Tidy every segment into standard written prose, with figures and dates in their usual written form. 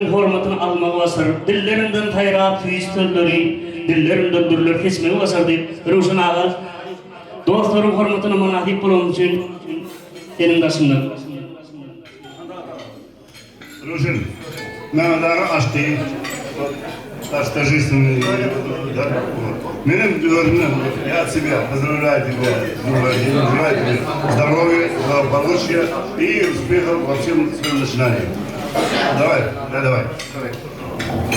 hormatını almağı basar, dillerinden tayrat füyüstölleri, dillerinden dürler kesmeyi basar deyip, Ruşen Ağa, dostların hormatını manahip bulun için benim daşımdan. Ружин, надо açtı. Торжественный, да? Менин дörümden, я от себя поздравляю тебя, желаю тебе здоровья, благополучия и успехов во всем своем начинании. Давай, давай.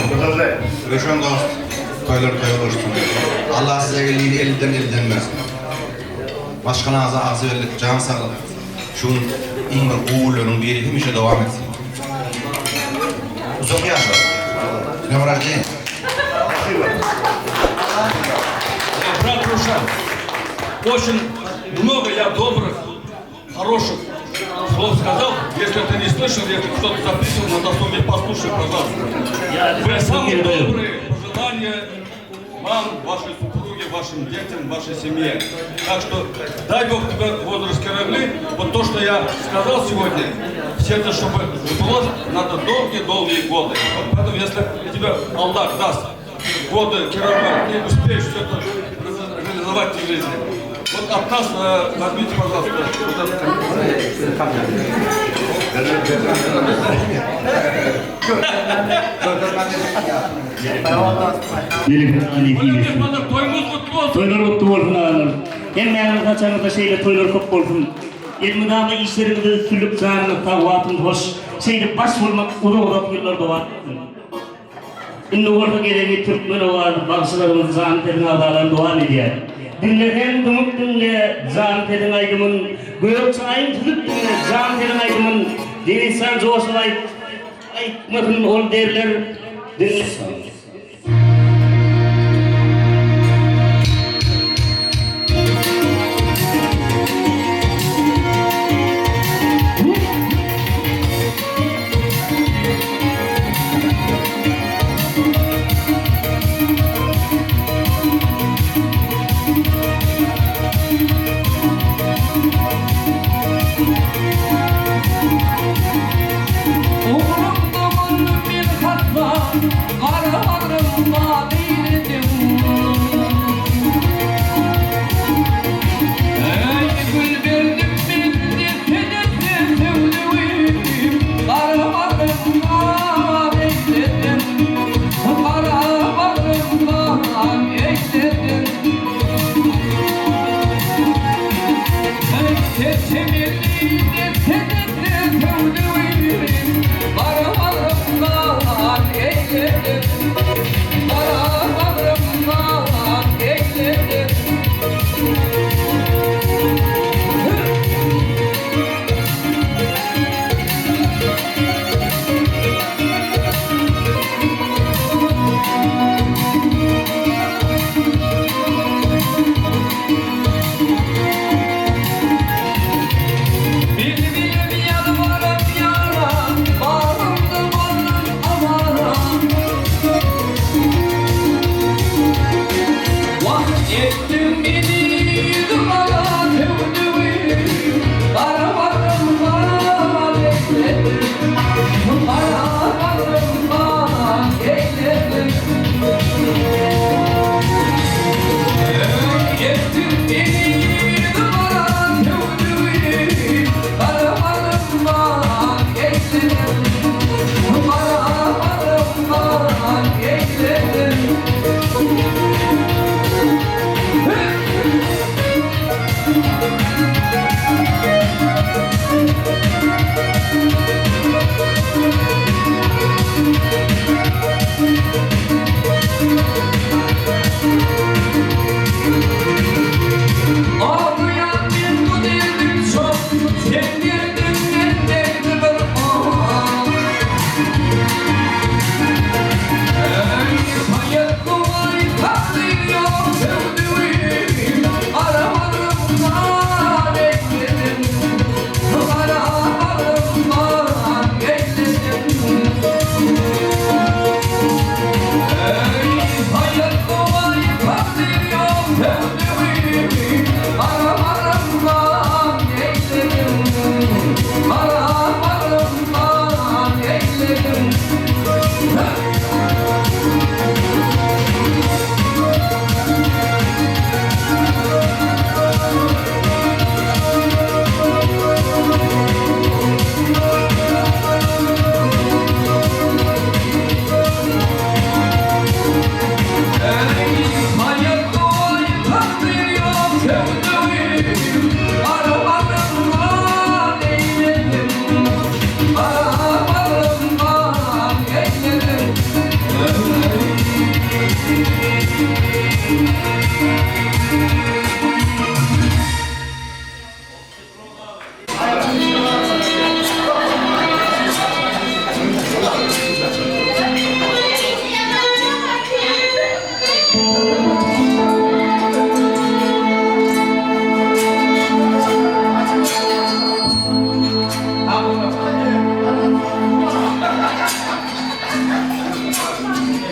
Продолжай. Rüşen dost, toylar olsun. Allah size geldiğini elden versin. Başkanınıza ağzı verilip can sağlık. Şunun iyi uğurlarının biri hemişe devam etsin. Uzun yaşlar. Ne var değil? Брат Рушан, очень много я добрых, хороших слов сказал. Если ты не слышал, если кто-то записывал, на досуге послушай, пожалуйста. Вы самые добрые пожелания вам, вашей супруге, вашим детям, вашей семье. Так что дай Бог тебе возраст корабли. Вот то, что я сказал сегодня, в сердце, чтобы сбылось, надо долгие-долгие годы. Вот поэтому, если тебе Аллах даст годы корабля, ты успеешь все это реализовать в жизни. Вот от нас возьмите, пожалуйста, вот это. Toylar mutlu olsun ağalar. Hem meğer kaçanıda şeyle toylar kop olsun. Elmidağda işlerinde sülüp canını tavvatın hoş. Şeyle baş olmak uğrak yıllarda var. İnne orta geleni Türkmen oğlan bağışlarımız can tedin adalan doğan ediyor. Dinleten dumuk dinle can tedin aydımın. Gök çayın tüzüp dinle can tedin aydımın. Denizsan coğuşulay ayıkmadın ol derler. Dinle. Umurumda bir hat var,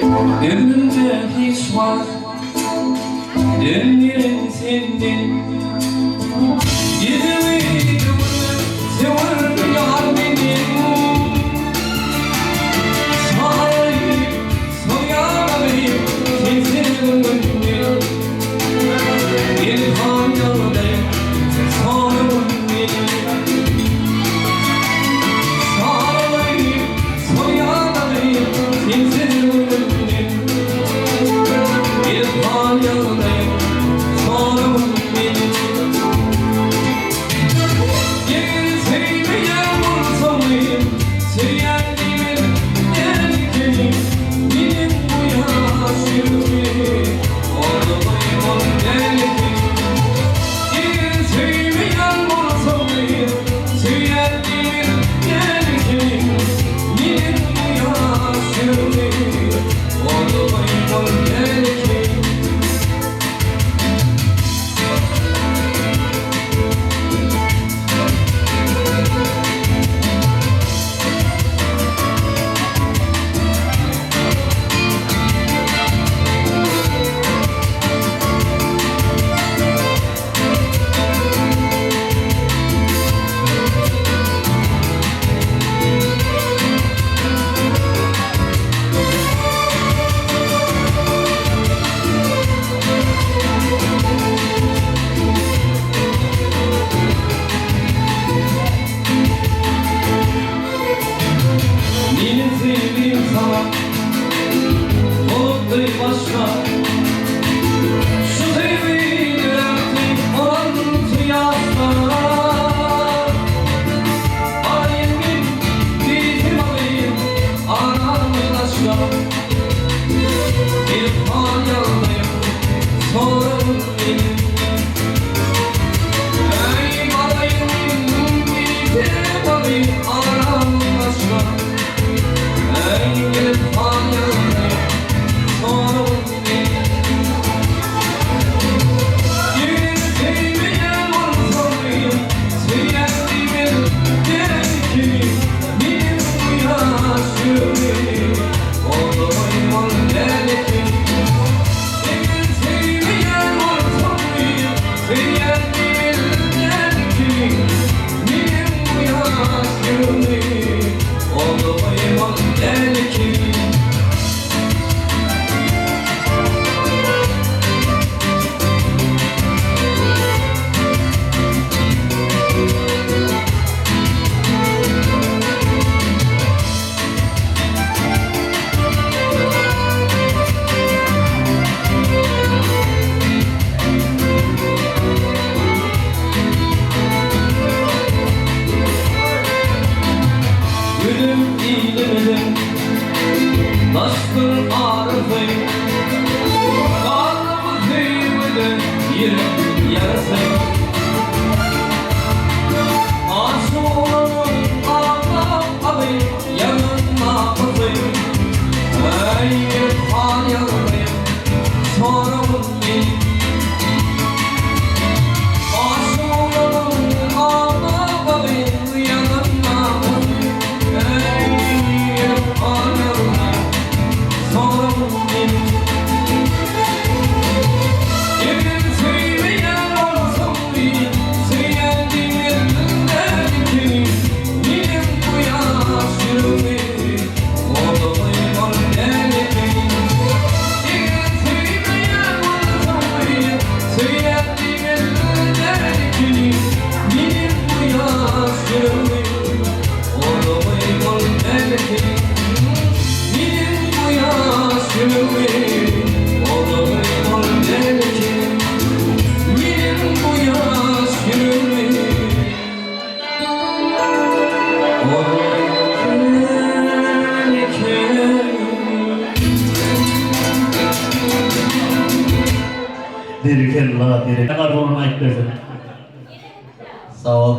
Gönlümde hiç var Dönlerin senin Gidemi sever yar benim Sağlayıp soyamayıp Sensin gönlüm İlhan yolundayım Sonum benim Sağlayıp soyamayıp Sensin gönlüm İlhan yolundayım Sonum benim Yerin sevmeyen bulsayım Söylendiğim erkeğim Benim bu yaşımı Oğlumayım onun erkeğim Yerin sevmeyen bulsayım Söylendiğim erkeğim Benim bu yaşımı Oğlumayım onun erkeğim Benim sevdiğim sana Olup değil başka Şu sevdiğim öptüm olan siyasla Alemin bizim alayım Anamın aşka Bir hanyaldayım Sorun benim Ey balayım bizim alayım Anamın aşka Gelip hanyaldayım Sorun benim Yerin sevmeyen olsayım Söylendiğim erkeğim Benim bu yaşımı Oğlumayım onun erkeğim Yerin sevmeyen olsayım Söylendiğim erkeğim Benim bu yaşımı Oğlumayım onun erkeğim Gülüm iyilemedim Nasıl ağrıdayım Karnımı sevmedim Yerim yarasayım Aşık olanım ağlam alayım Yanına basayım Ey bir hanyaldayım Sorun benim Aşık olanım ağlam alayım Yanına basayım Ey bir hanyaldayım Sorun benim Yerin sevmeyen olsayım Söylendiğim erkeğim Benim bu yaşımı Oğlumayım onun erkeğim Yerin sevmeyen olsayım Söylendiğim erkeğim Benim bu yaşımı Oğlumayım onun erkeğim Benim bu yaşımı Oğlumayım onun erkeğim Benim bu yaşımı Oğlumayım erkeğim Berikella berek. Ne kadar onu ayıp verdim. Sağ ol.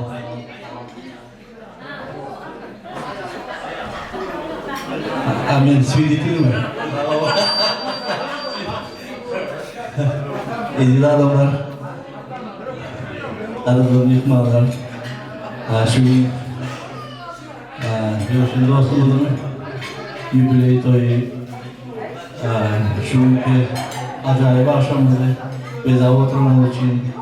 Amin. Sweetie mi? İyi adamlar. Aradığım yıkmalar. Şimdi dostumuzun jubiley toyu Şu acayip akşamımızı bize oturmanız için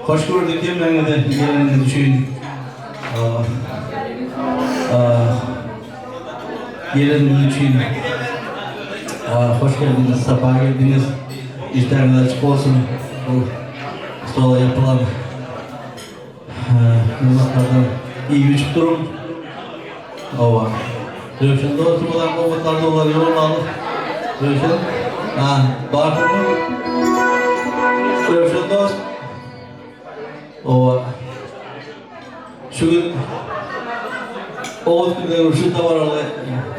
hoş gördük hem de geliniz için geliniz için hoş geldiniz, sabah geldiniz. İşleriniz açık olsun. Bu stola yapılan hizmetlerden iyi bir durum. Ova. Dövüşün dostum olan komutlarda olan yolunu alıp dövüşün. Bakın mı? Dövüşün dost. Ova. Şu gün Oğuz günleri Rüşt'te var orada.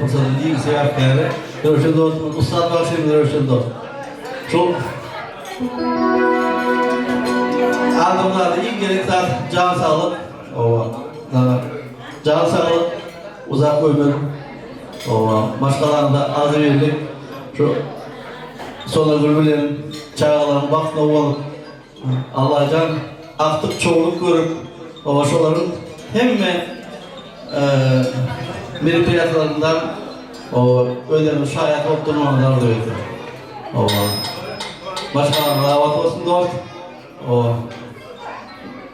Fırsatı değil, sebep geldi. Dövüşün dostum, Ustad Bakşı'nın dövüşün dost. Çok anlamlarda ilk gerekli can sağlık. Ova. Can sağlık. Uzak ömür, başkalarında azı verdik. Şu sonra gülbülerin, çağaların, bakna ovalık. Allah can aktık çoğuluk görüp, şoların hem meripiyatlarından ödemiş şayet opturmalar da ödedi. Başkalarına davat olsun dost.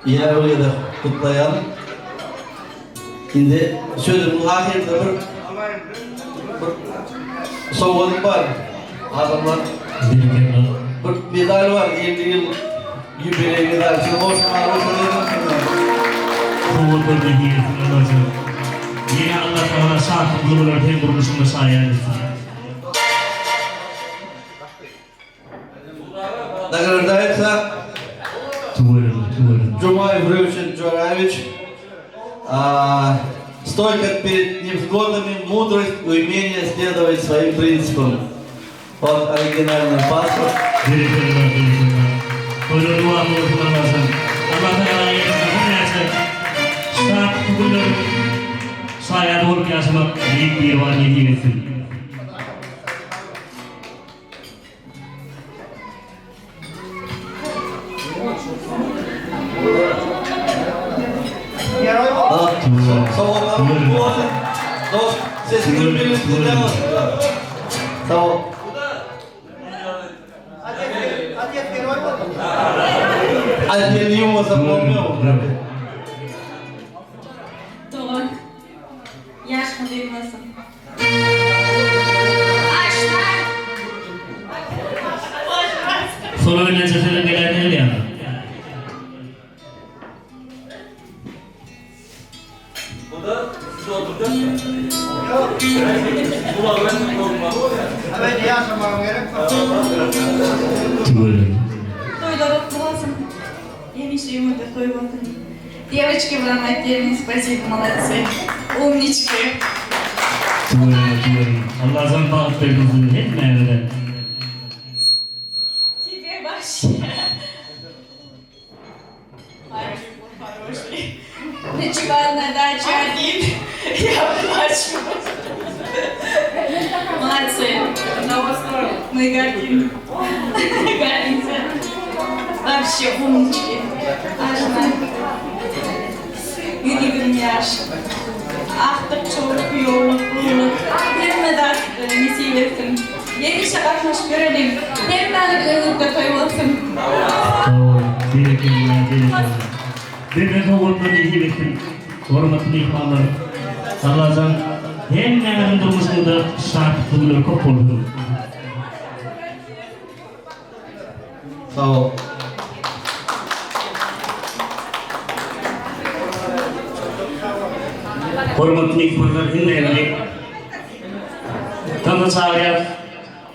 Yine öyle de kutlayan. Şimdi sözümün ahirinde bir soğuk var. Adamlar bir medal var. 50 yıl yübeleye medal. Şimdi boş Soğuk bir hediyesin Allah'ım. Yine Allah Teala şahit bulurlar hem kuruluşunda sayarız. Nagradается Джумаев Ревчин Джураевич. Стойко перед невзгодами, мудрость и умение следовать своим принципам. Вот оригинальный паспорт. Saya doğru yaşamak büyük bir var hediyesin. Dost, sesini birbirinizle devam. Sağ ol. Отдельный юмор запомнил. Doğru. Yaş mı duymasın? Sonra bir necesine gelen değil ya. Тойдорог классом. Я мечтаю ему такой вот. Девочки, вы нам отдельно спасибо, молодцы. Умнички. Allah sana bağışlayın, hep nerede? Теперь вообще. Ай, хороший. Ночевал на даче один. Я плачу. Молодцы. Мы гордим. Гордимся. Вообще умнички. Yüreğim yaş. Ahtık çoğuluk, yoğunluk, bulunuk. Hem medar nesi versin. Yeni şakakmış görelim. Hem ben ıllıkta koyulsun. Bir doğulda nehir hormatlı ihvanlar. Allah'tan hem nerenin durmasında şart bulur, kop olur. Sağ ol. Hormatlı ihvanlar hinlerli. Tanrı çağırıyor.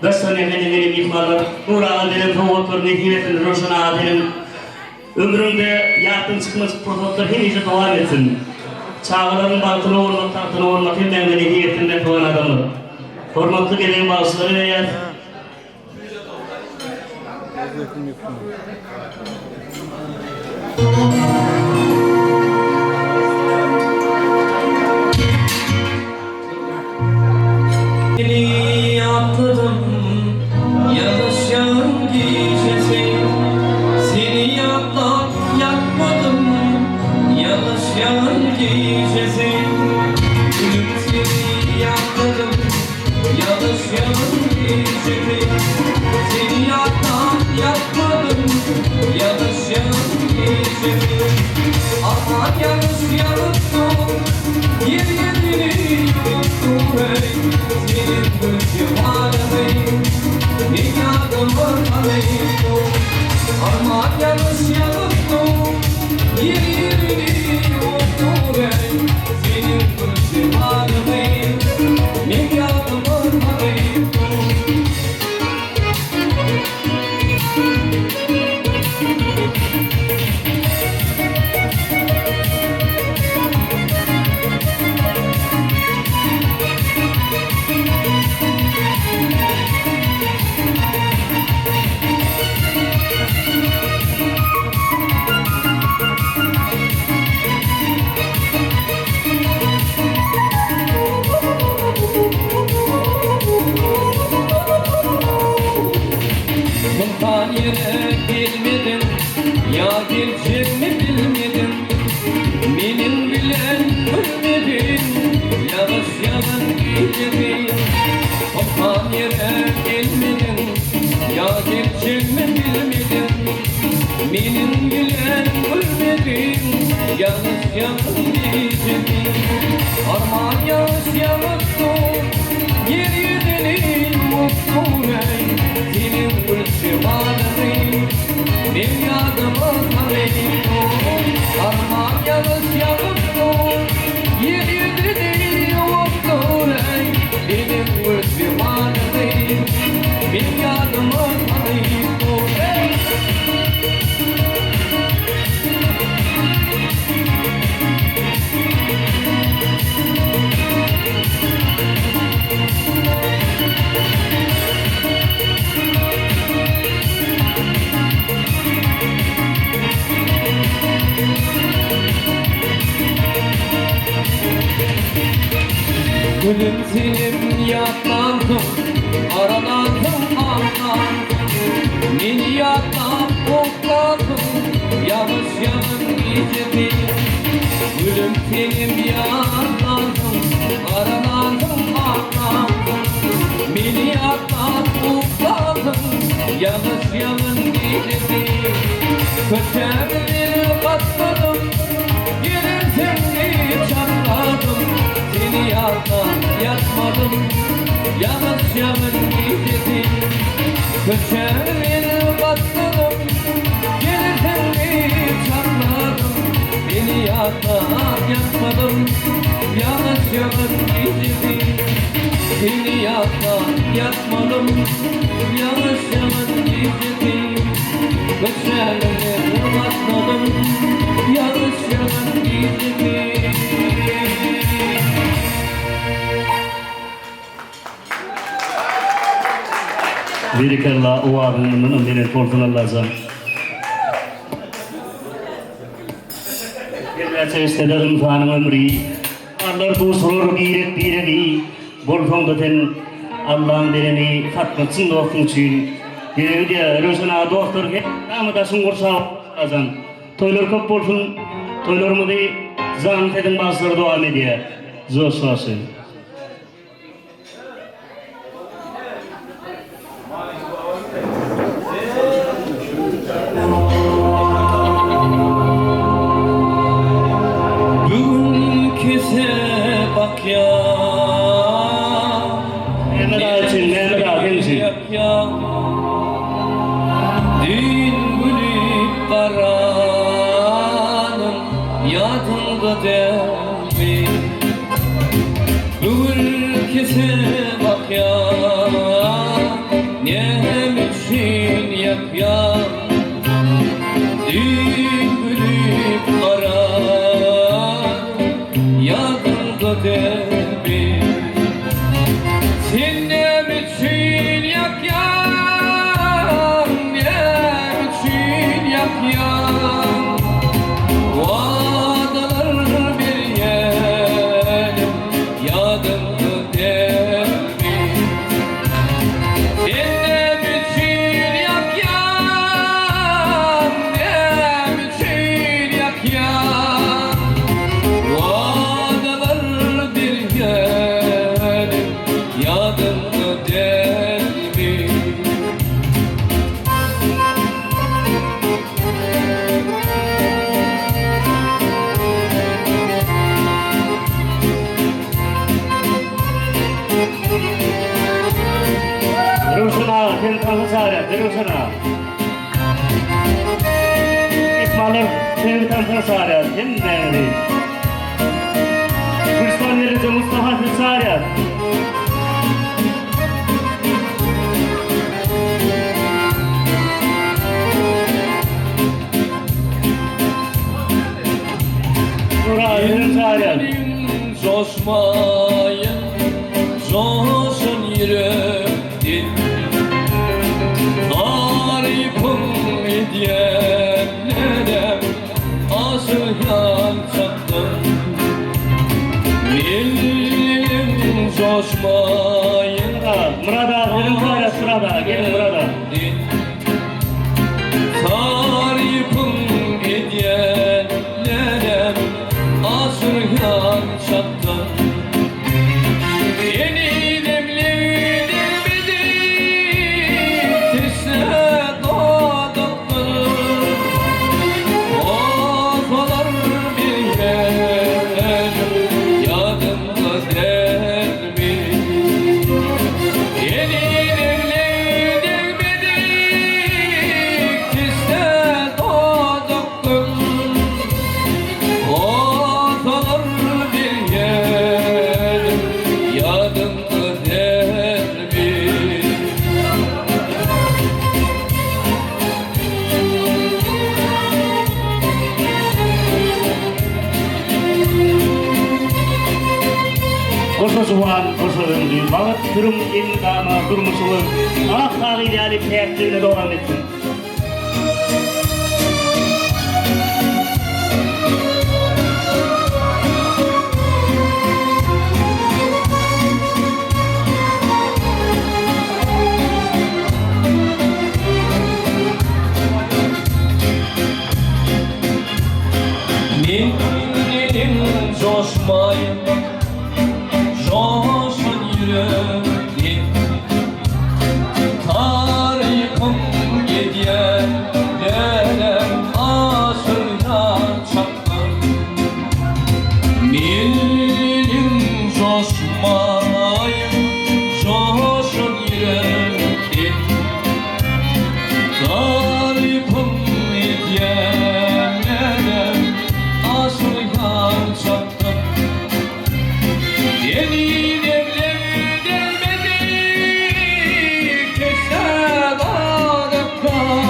Dastan efendilerim ihvanlar. Uğrağı derim, doğullar nehiretin, roşana derim. Ömrümde yatın çıkmaz prototlar hem iyice devam etsin. Çağların baltını olmak, tahtını olmak hem de medeniyetinde koyan adamlar. Hormatlı gelen bağışları eğer. Seni atladım, yanışan gecesi. Seni yaklap yakmadım, yanışan gecesi. Gülüm seni yakladım, yanışan gecesi. gecemi seni yattan yatmadım yanlış gecemi aman yanlış yanıttım yer yerini yuttum hey senin bu civarındayım dünyadımın aleyhim aman yanlış yanıttım yer yerini yuttum hey senin bu civarındayım dünyadımın aleyhim Bundan yere bilmedim ya gelecek mi bilmedim benim bilen ölmedim yavaş yavaş gidelim bundan yere bilmedim ya gelecek mi bilmedim benim bilen ölmedim yavaş yavaş gidelim armağan yavaş yavaş yer yedeni mutlu senin ultimanın benim yadıma kaleyim armağan yalnız yanımda yer yedeni mutlu benim ultimanın benim yadıma kaleyim Gülüm senin yatlandım, aralandım anlandım beni yatlan kokladım, yavaş yavaş gecedim Gülüm senin yatlandım, aralandım anlandım beni yatlan kokladım, yavaş yavaş gecedim Köşemleri katladım, gelirsen diye çatladım seni yattan yatmadım yavaş yavaş gidelim köşeleri katladım gelirken bir çatladım beni yattan yatmadım yavaş yavaş gidelim seni yattan yatmadım yavaş yavaş gidelim köşeleri katladım yavaş yavaş gidelim Birikerla o ağrının beni korkunan lazım. Bir istedim tanım ömrü. Allah bu sorur bir bolfonda ten Allah'ın dereni fatmasın dostun için. Bir de Rojana doktor hep namıda sungursa lazım. Toylar köp bolsun. Toylarımı da zan tedin bazıları devam ediyor. Zor sosu. Bak ya, ya, dün gülüp baranın yadında derdi. Bu ülkese bak ya, ne için yak ya, dün gülüp baranın yadında derdi. Sen ne için yak ya, ne için yak ya, vadalar bir yerim yadımda derdi. Sen ne için yak ya, ne için yak ya, vadalar bir yerim yadımda derdi. Tevin tanı çağırıyor, Deruşan'a. İsmail'in Tevin tanı çağırıyor, hem de Kırstan verici Mustafa'sı çağırıyor. Nuray'ın çağırıyor. Coşmayın, coşun yürektin. Tarifim hediyelere aşıyan çattım. Millim coşmayın, Murat abinin çağırıyor sırada, gelin Murat abi. tarifim hediyelere aşıyan çattım. Yeni demli demledik, teşne doğduklarım. Ortalar bir yer, yadımda der mi? Yeni demli demledik, teşne doğduklarım. Ortalar bir yer, yadımda der mi? Koşu suvan, koşu ömrü, bağıt kırım imdana durmuşluğun, ahtar ideali teyakkiliğine devam etsin. Minnetim coşmayın, coşun yüreğim. Tarihim hediyelere aşıyan çattım. Minnetim coşmayın, coşun yüreğim. Tarifim hediyelere aşıyan çattım. Yeni demler delmedik, keşke dağdıktan.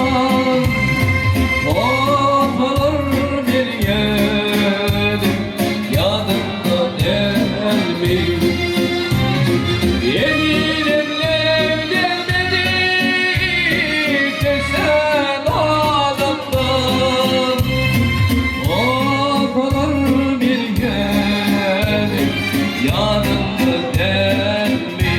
Toplar bir yerim, yadımda der mi? Yeni demler delmedik, keşke dağdıktan. Toplar bir yerim, yadımda der mi?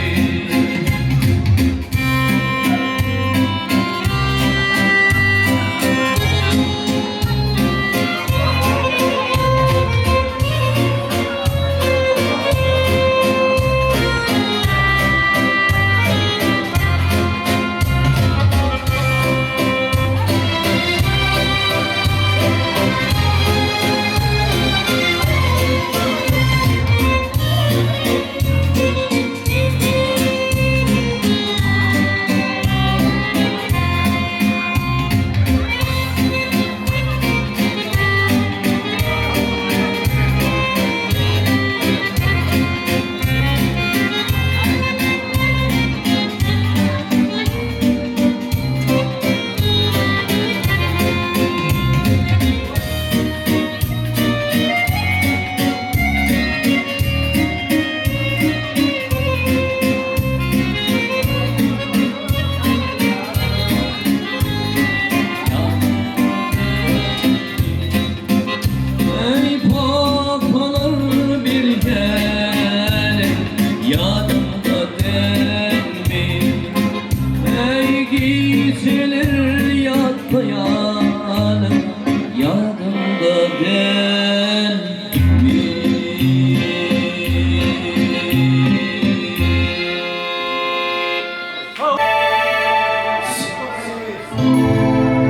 Ey papalar bir gel, yadımda der mi? Ey geceler yatmayan, yadımda der mi?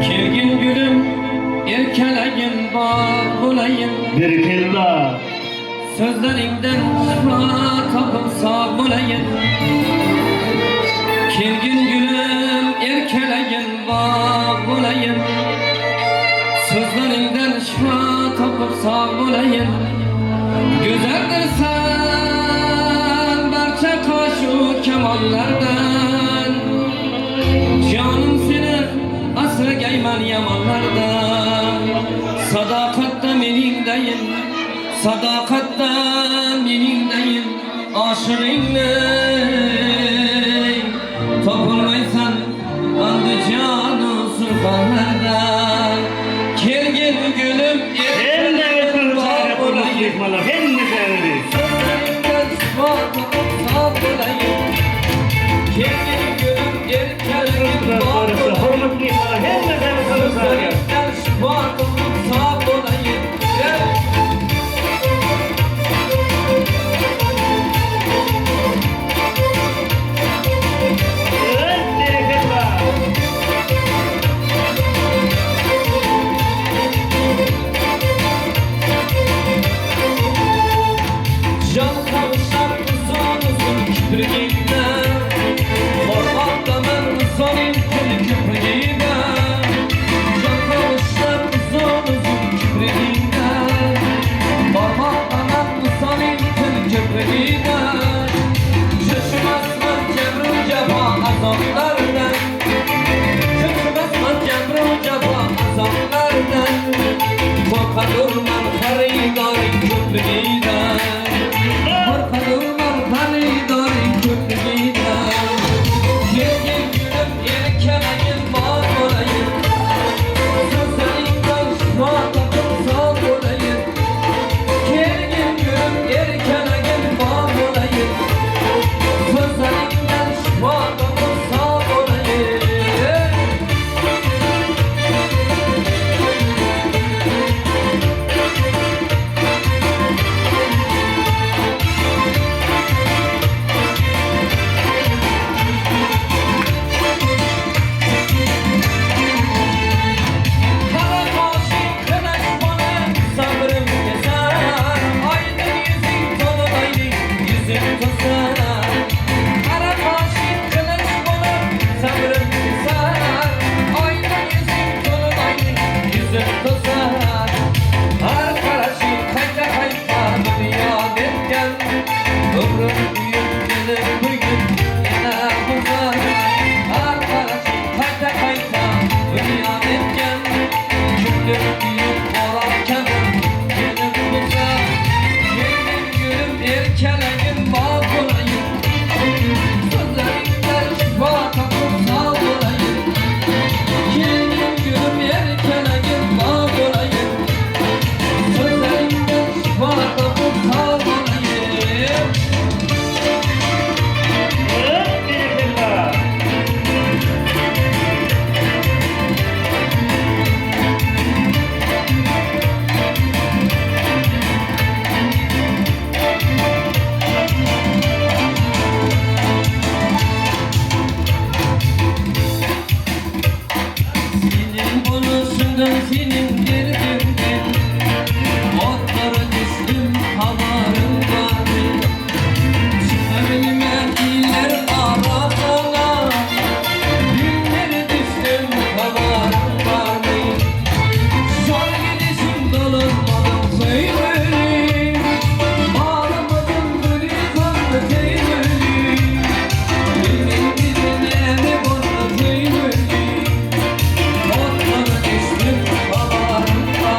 Kirgin gülüm, erkeleyin var bulayım. Berkellah. Sözlerinden şifa tapıp sağ bulayım. Kirgin gülüm, yamanlardan Canım seni asragayman yamanlardan Sadaqatda meningdayin Sadaqatda meningdayin Aşığınlay Topulmaysan Andıcanı surfanlardan Kelgin gülüm Hem de öpür çare kurmak yıkmalar, hem de severi. Sözlerimden sıfatım sağ olayım Kelgin gülüm erkeğin Bundan var sonrası olayım hormatlı yıkmalar, hem de severi kalır çare. Sözlerimden sıfatım sağ olayım Evet, bereket var. Can kavuşar uzun uzun kipriliğine Hormatlamam senin kül kipriliğine Can kavuşar uzun uzun kipriliğine Hormatlamam senin kül kipriliğine Şaşmazman cemru cefa azamlardan Şaşmazman cemru cefa azamlardan Korka durmam haridarin köprülüğünden Korkadurman haridarin köprülüğünden Gelgin gülüm yerkemeyin var olayım Sözlerinden şuatakım sağ olayım Gelgin gülüm yerkemeyin var olayım Sözlerinden şuatakım sağ olayım Kara kaşık kınaş bana sabrım keser Aydın yüzün dolunaydı yüzün tosar Kara kaşık kınaş bana sabrım keser Aydın yüzün dolunaydı yüzün tosar Har karşı kayta kayta dünya derken Ömrüm büyük gelir bugün yine uzar Har karşı kayta kayta dünya derken Küllüm büyük olarken gelip uzar Gelin gülüm erkeleğin bağ olayım Sözlerinden şifa kapıp sağ olayım Gelin gülüm erkeleğin bağ olayım Sözlerinden şifa kapıp sağ olayım Evet, bereket var. Senin bonusundan senin derdinden Otlara düştüm havarım vardı Çıkabilmem iller arasına Günlere düştüm havarım vardı Son gidişim dolanmadım söylerim Ağlamadım böyle kanlı teyzelim Benim bizimle ne boşa teyzelim Otlara düştüm havarım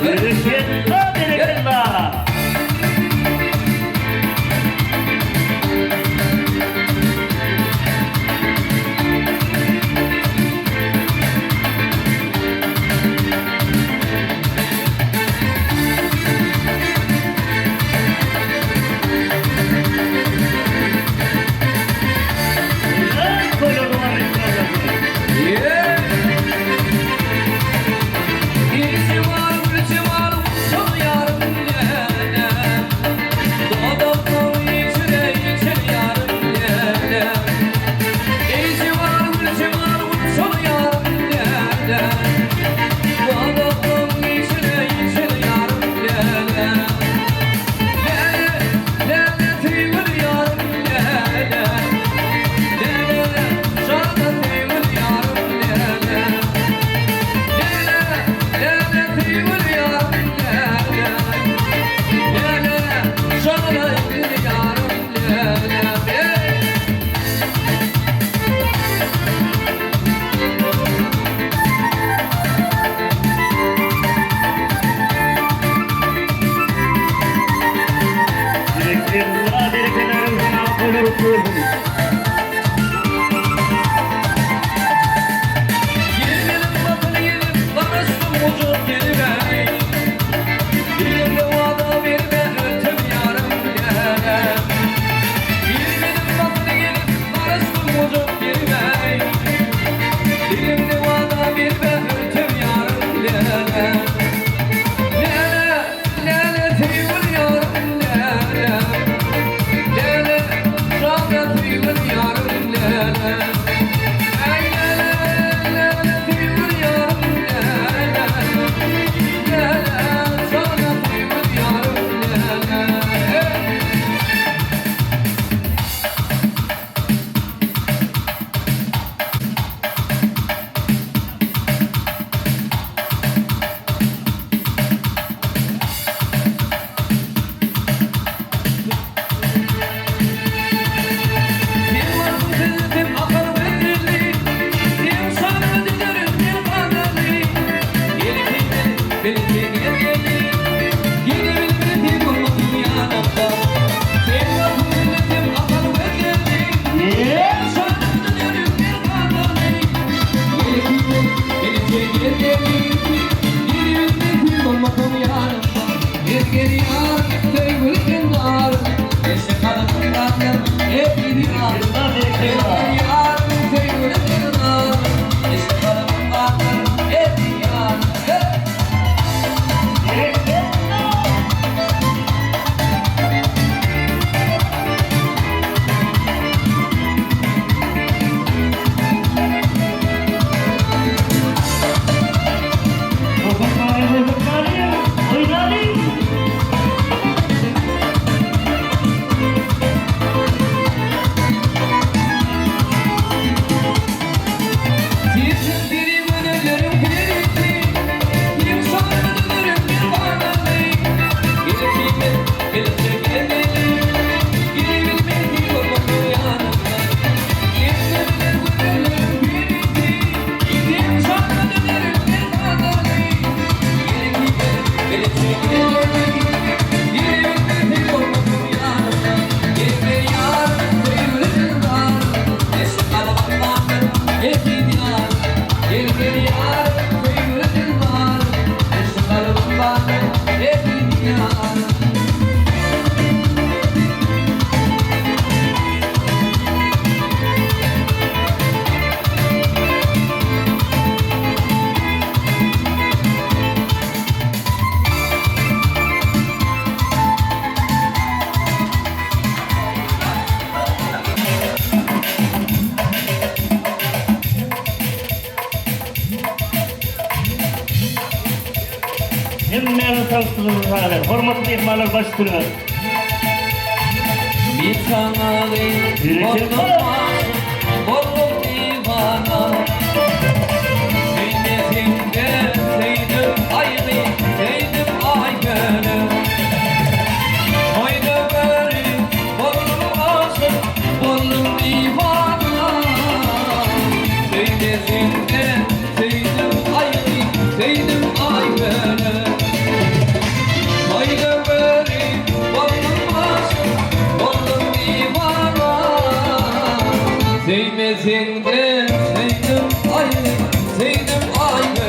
Bereketla, bereketla. Hormatly mehmanlar baş durun. Bir kanalı bolluk divana Seynetimde seydim aylı seydim ay gönül Oyda beri bolluk aşık bolluk divana Seynetimde seydim aylı seydim ay gönül gezinden sevdim ayrı, sevdim ayrı.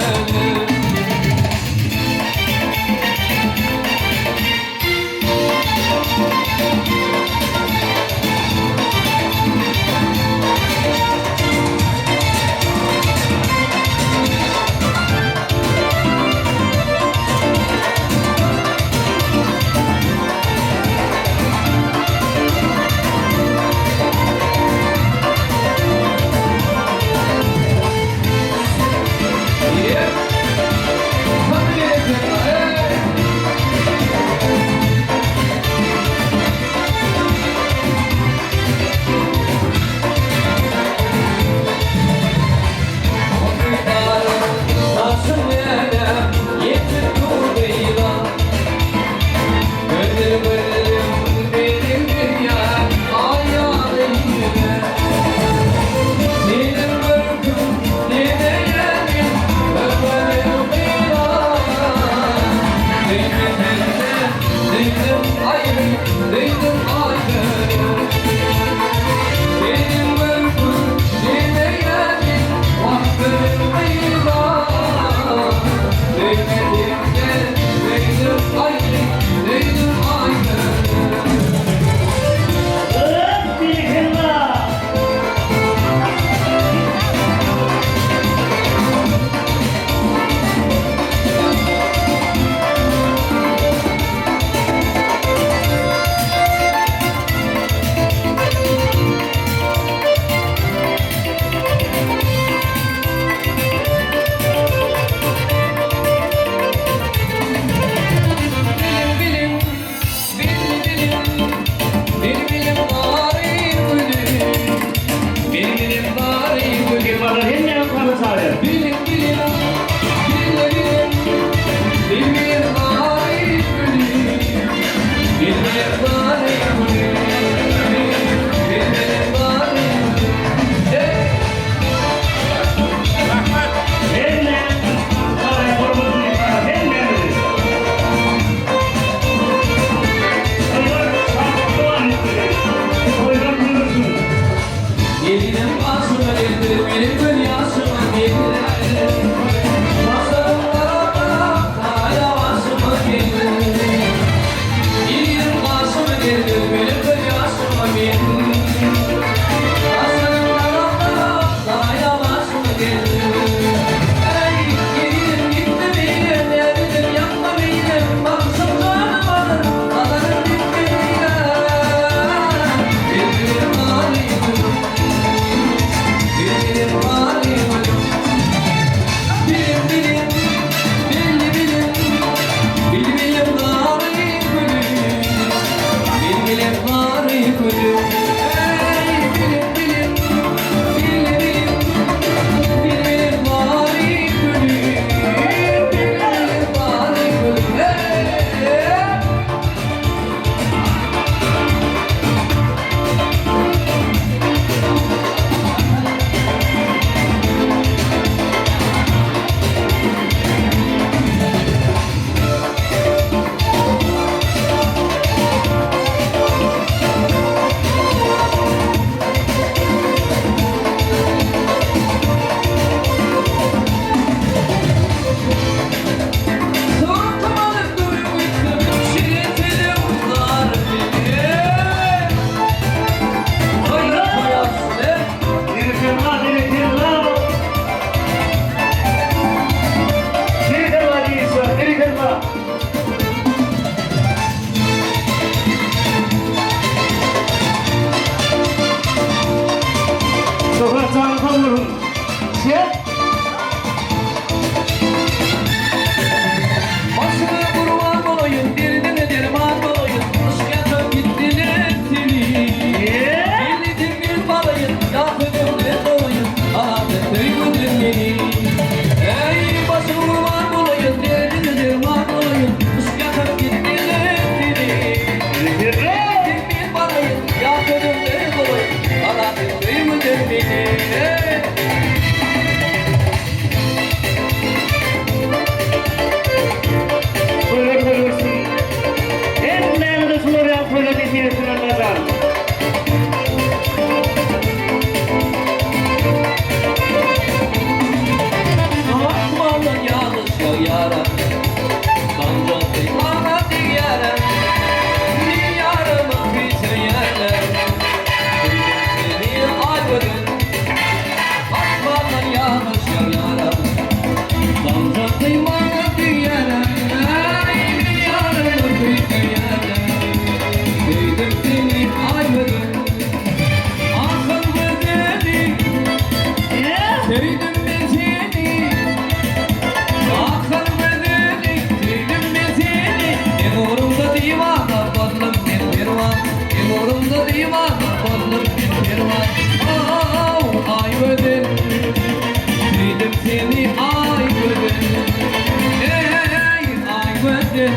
ayvadın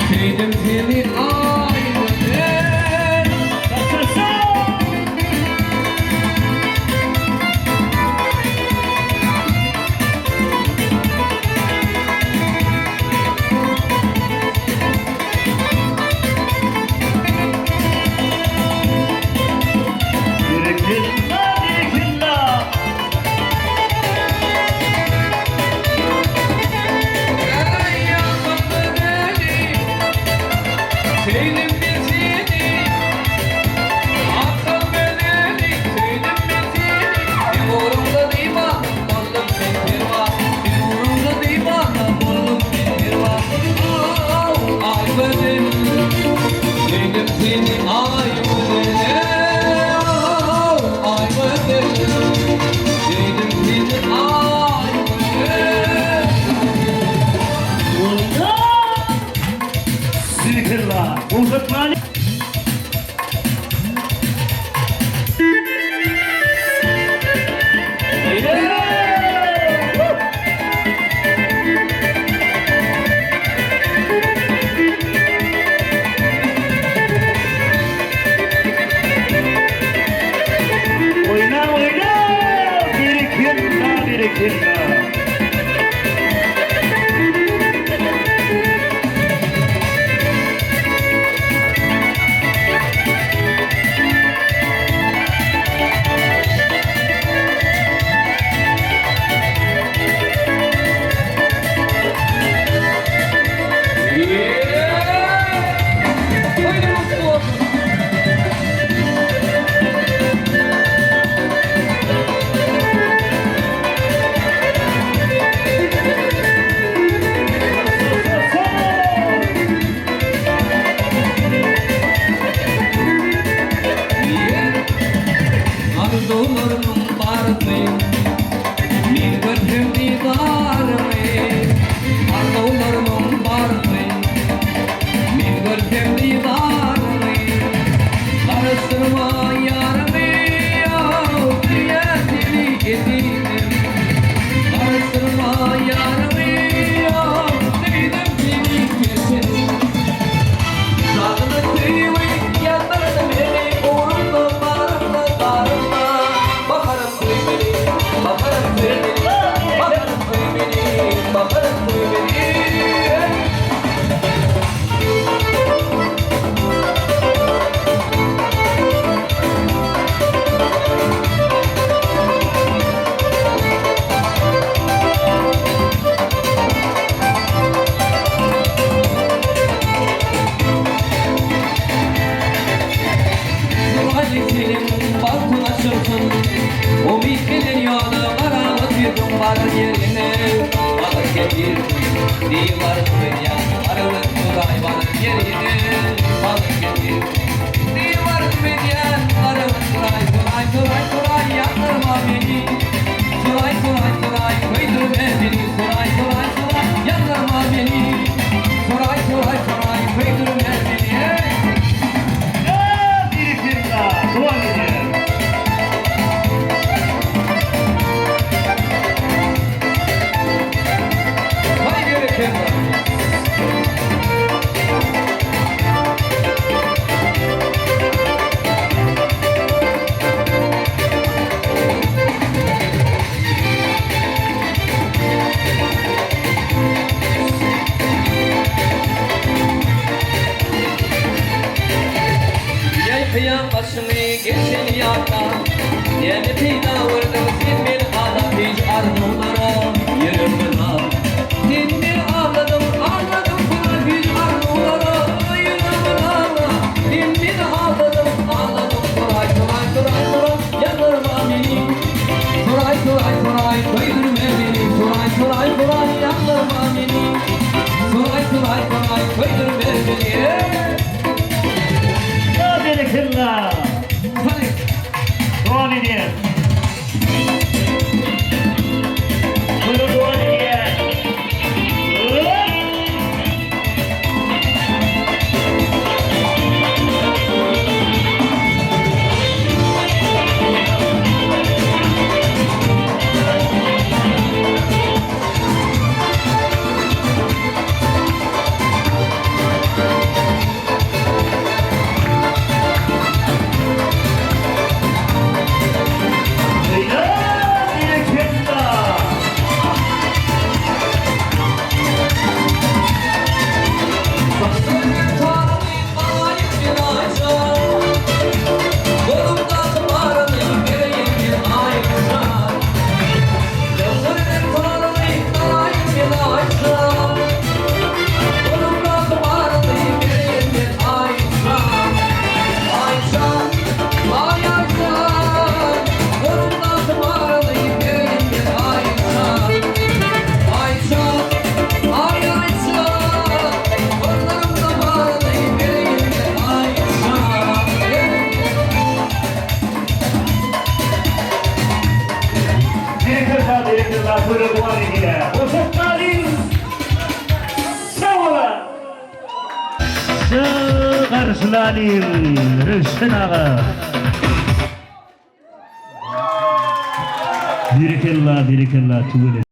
Sevdim seni ayvadın Uzatmani. Oyna oyna. Birikirna. Arzularımın var mı? Bir gözüm didar mı? Arzularımın var mı? Bir gözüm didar mı? Karıştırma yarımı diyetini getirin Karıştırma yarımı diyetini getirin Zadını kıyıvı yatırdı beni uğrunda barında darında Bakarım duy beni, bakarım duy beni Bakarım duy beni, bakarım duy beni Hadisenin baktın açılsın O bitkiler yağda karanlık yudum var yerine Balık getirdim divar dünya Arılık turay balık yerine Balık getirdim divar dünya Arılık turay turay turay turay Yandırma beni Turay turay turay kıydırma beni Turay turay turay yandırma beni Turay turay turay kıydırma beni Devam edelim. Vay gerekirler. Kıyam başımı geçin yaka Yeni pida vurdum sin bir ağla hiç arzulara Yürümün al Sin bir ağladım ağladım sana hiç arzulara Yürümün ağla Sin bir ağladım ağladım Turay turay turay turay Yandırma beni Turay turay turay kıydırma beni Turay turay turay yandırma beni Turay turay turay kıydırma beni Birikirna. Devam edelim. Buyurun devam edelim. daha böyle duvar ediyor. Boşaltmalıyız. Sağ ola. Sağ karşılayın Rüştün ağa. Birikella tüvele.